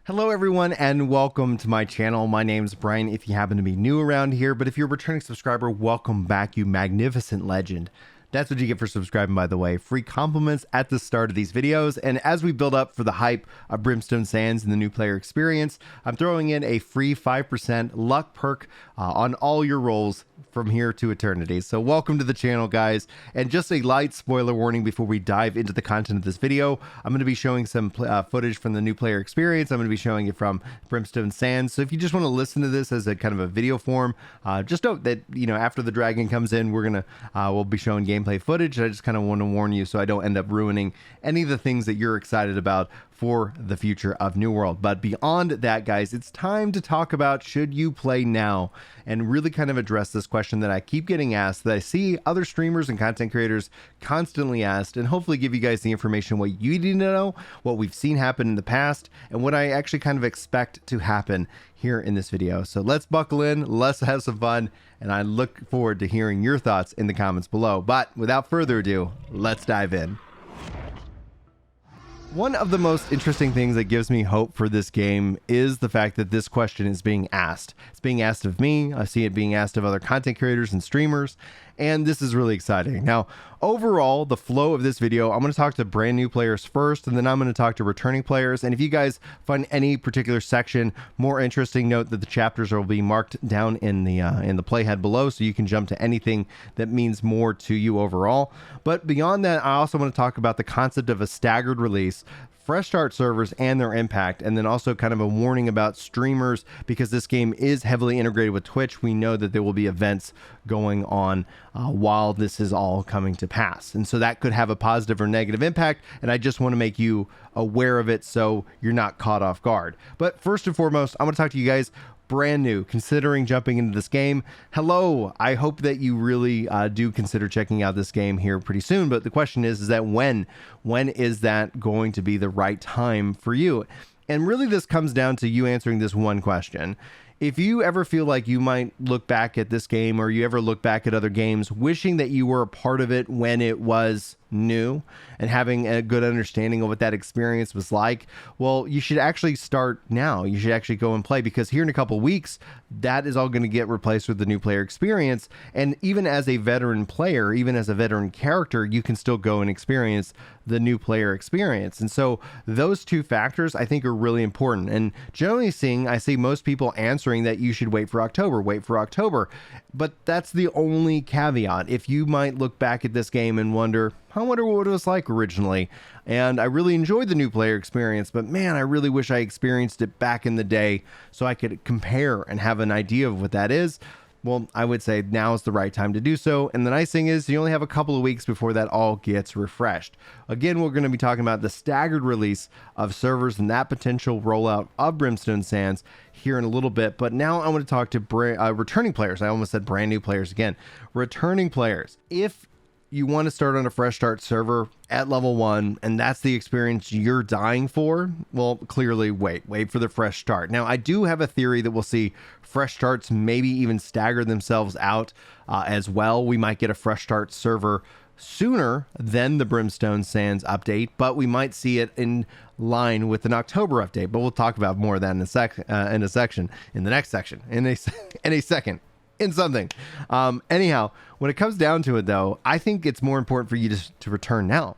Hello everyone and welcome to my channel. My name's Brian if you happen to be new around here, but if you're a returning subscriber, welcome back, you magnificent legend. That's what you get for subscribing, by the way. Free compliments at the start of these videos. And as we build up for the hype of Brimstone Sands and the new player experience, I'm throwing in a free 5% luck perk on all your rolls from here to eternity. So welcome to the channel, guys. And just a light spoiler warning before we dive into the content of this video. I'm going to be showing some footage from the new player experience. I'm going to be showing it from Brimstone Sands. So if you just want to listen to this as a kind of a video form, just note that, you know, after the dragon comes in, we'll be showing gameplay footage. I just kind of want to warn you so I don't end up ruining any of the things that you're excited about for the future of New World. But beyond that, guys, it's time to talk about should you play now and really kind of address this question that I keep getting asked, that I see other streamers and content creators constantly asked, and hopefully give you guys the information what you need to know, what we've seen happen in the past, and what I actually kind of expect to happen here in this video. So let's buckle in, let's have some fun, and I look forward to hearing your thoughts in the comments below. But without further ado, let's dive in. One of the most interesting things that gives me hope for this game is the fact that this question is being asked. It's being asked of me. I see it being asked of other content creators and streamers, and this is really exciting. Now, overall, the flow of this video, I'm going to talk to brand new players first, and then I'm going to talk to returning players. And if you guys find any particular section more interesting, note that the chapters will be marked down in the playhead below, so you can jump to anything that means more to you overall. But beyond that, I also want to talk about the concept of a staggered release, fresh start servers and their impact, and then also kind of a warning about streamers, because this game is heavily integrated with Twitch. We know that there will be events going on while this is all coming to pass, and so that could have a positive or negative impact, and I just want to make you aware of it so you're not caught off guard. But first and foremost, I'm going to talk to you guys brand new, considering jumping into this game. Hello, I hope that you really do consider checking out this game here pretty soon, but the question is that when is that going to be the right time for you? And really this comes down to you answering this one question. If you ever feel like you might look back at this game, or you ever look back at other games wishing that you were a part of it when it was new and having a good understanding of what that experience was like, well, you should actually start now. You should actually go and play, because here in a couple weeks, that is all going to get replaced with the new player experience. And even as a veteran player, even as a veteran character, you can still go and experience the new player experience. And so those two factors I think are really important. And generally seeing, I see most people answering that you should wait for October. But that's the only caveat. If you might look back at this game and wonder, I wonder what it was like originally, and I really enjoyed the new player experience, but man, I really wish I experienced it back in the day so I could compare and have an idea of what that is. Well, I would say now is the right time to do so. And the nice thing is you only have a couple of weeks before that all gets refreshed. Again, we're going to be talking about the staggered release of servers and that potential rollout of Brimstone Sands here in a little bit. But now I want to talk to returning players. I almost said brand new players again. Returning players. If you want to start on a fresh start server at level 1 and that's the experience you're dying for, well, clearly wait for the fresh start. Now, I do have a theory that we'll see fresh starts maybe even stagger themselves out as well. We might get a fresh start server sooner than the Brimstone Sands update, but we might see it in line with an October update. But we'll talk about more of that in a second, in something. Anyhow, when it comes down to it, though, I think it's more important for you to return now,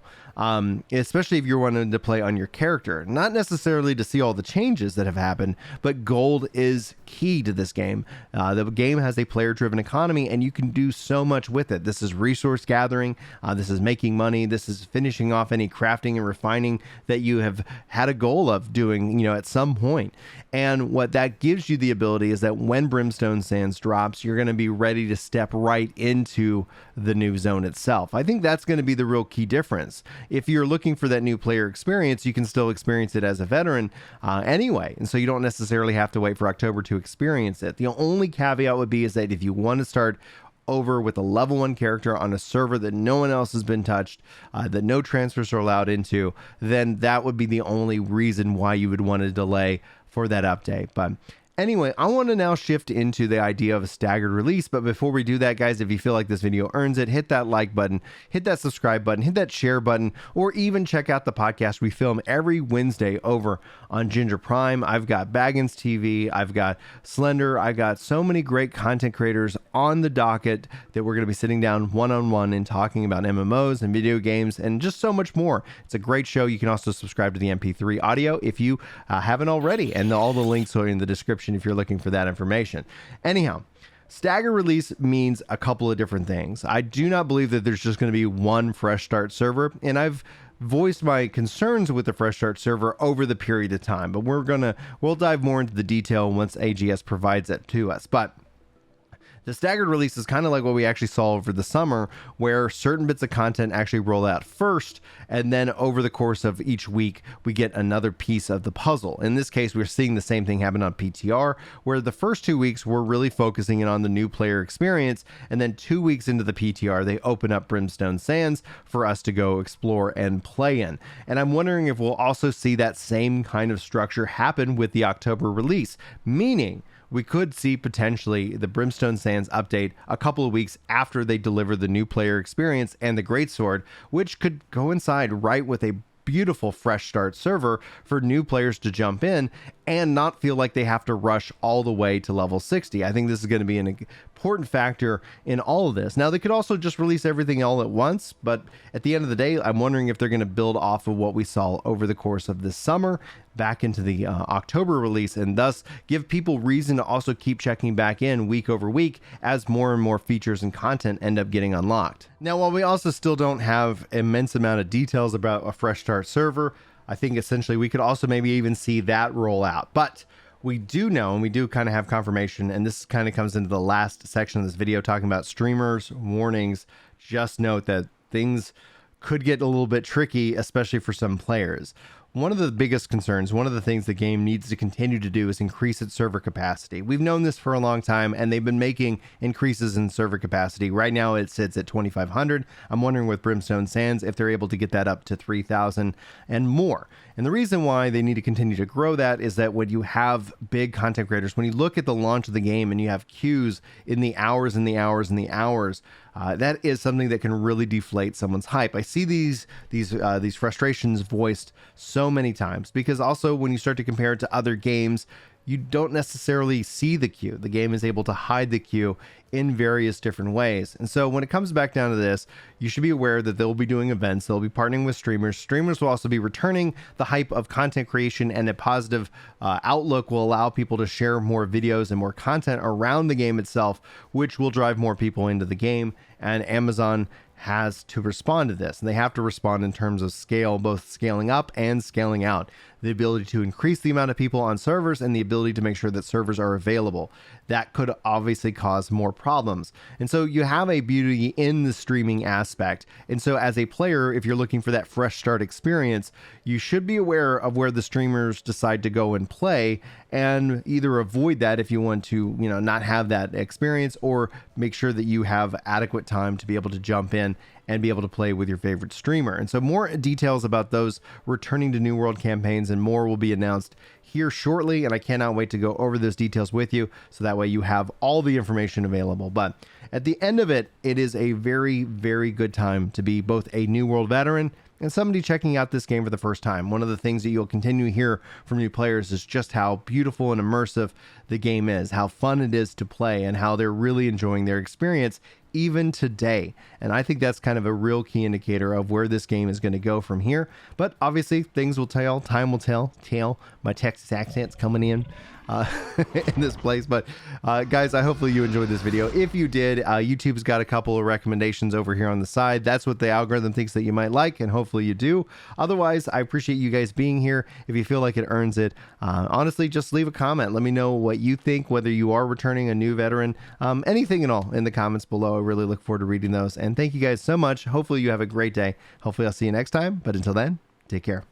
especially if you're wanting to play on your character, not necessarily to see all the changes that have happened, but gold is key to this game. The game has a player-driven economy, and you can do so much with it. This is resource gathering, this is making money, this is finishing off any crafting and refining that you have had a goal of doing, at some point. And what that gives you the ability is that when Brimstone Sands drops, you're going to be ready to step right into the new zone itself. I think that's going to be the real key difference. If you're looking for that new player experience, you can still experience it as a veteran anyway. And so you don't necessarily have to wait for October to experience it. The only caveat would be is that if you want to start over with a level 1 character on a server that no one else has been touched, that no transfers are allowed into, then that would be the only reason why you would want to delay for that update. But Anyway, I want to now shift into the idea of a staggered release. But before we do that, guys, if you feel like this video earns it, hit that like button, hit that subscribe button, hit that share button, or even check out the podcast we film every Wednesday over on Ginger Prime. I've got Baggins TV, I've got Slender, I got so many great content creators on the docket that we're going to be sitting down one-on-one and talking about MMOs and video games and just so much more. It's a great show. You can also subscribe to the MP3 audio if you haven't already, and all the links are in the description if you're looking for that information. Anyhow, stagger release means a couple of different things. I do not believe that there's just going to be one fresh start server, and I've voiced my concerns with the fresh start server over the period of time, but we'll dive more into the detail once AGS provides it to us. But the staggered release is kind of like what we actually saw over the summer, where certain bits of content actually roll out first, and then over the course of each week, we get another piece of the puzzle. In this case, we're seeing the same thing happen on PTR, where the first 2 weeks we're really focusing in on the new player experience, and then 2 weeks into the PTR, they open up Brimstone Sands for us to go explore and play in. And I'm wondering if we'll also see that same kind of structure happen with the October release, meaning we could see potentially the Brimstone Sands update a couple of weeks after they deliver the new player experience and the Greatsword, which could coincide right with a beautiful fresh start server for new players to jump in and not feel like they have to rush all the way to level 60. I think this is going to be an important factor in all of this. Now, they could also just release everything all at once, but at the end of the day, I'm wondering if they're going to build off of what we saw over the course of this summer back into the October release, and thus give people reason to also keep checking back in week over week as more and more features and content end up getting unlocked. Now, while we also still don't have immense amount of details about a fresh start server, I think essentially we could also maybe even see that roll out. But we do know, and we do kind of have confirmation, and this kind of comes into the last section of this video talking about streamers, warnings. Just note that things could get a little bit tricky, especially for some players. One of the biggest concerns, one of the things the game needs to continue to do is increase its server capacity. We've known this for a long time, and they've been making increases in server capacity. Right now it sits at 2,500. I'm wondering with Brimstone Sands if they're able to get that up to 3,000 and more. And the reason why they need to continue to grow that is that when you have big content creators, when you look at the launch of the game and you have queues in the hours and the hours and the hours, that is something that can really deflate someone's hype. I see these frustrations voiced so many times, because also when you start to compare it to other games, you don't necessarily see the queue. The game is able to hide the queue in various different ways. And so when it comes back down to this, you should be aware that they'll be doing events. They'll be partnering with streamers. Streamers will also be returning the hype of content creation, and a positive outlook will allow people to share more videos and more content around the game itself, which will drive more people into the game. And Amazon has to respond to this, and they have to respond in terms of scale, both scaling up and scaling out. The ability to increase the amount of people on servers and the ability to make sure that servers are available. That could obviously cause more problems. And so you have a beauty in the streaming aspect. And so as a player, if you're looking for that fresh start experience, you should be aware of where the streamers decide to go and play, and either avoid that if you want to, not have that experience, or make sure that you have adequate time to be able to jump in and be able to play with your favorite streamer. And so more details about those returning to New World campaigns and more will be announced here shortly, and I cannot wait to go over those details with you, so that way you have all the information available. But at the end of it, it is a very, very good time to be both a New World veteran and somebody checking out this game for the first time. One of the things that you'll continue to hear from new players is just how beautiful and immersive the game is, how fun it is to play, and how they're really enjoying their experience even today. And I think that's kind of a real key indicator of where this game is going to go from here. But obviously things will tell, time will tell. My Texas accent's coming in in this place. But guys, hopefully you enjoyed this video. If you did, YouTube's got a couple of recommendations over here on the side. That's what the algorithm thinks that you might like, and hopefully you do. Otherwise, I appreciate you guys being here. If you feel like it earns it, honestly, just leave a comment. Let me know what you think, whether you are returning, a new veteran, anything at all in the comments below. I really look forward to reading those. And thank you guys so much. Hopefully you have a great day. Hopefully I'll see you next time. But until then, take care.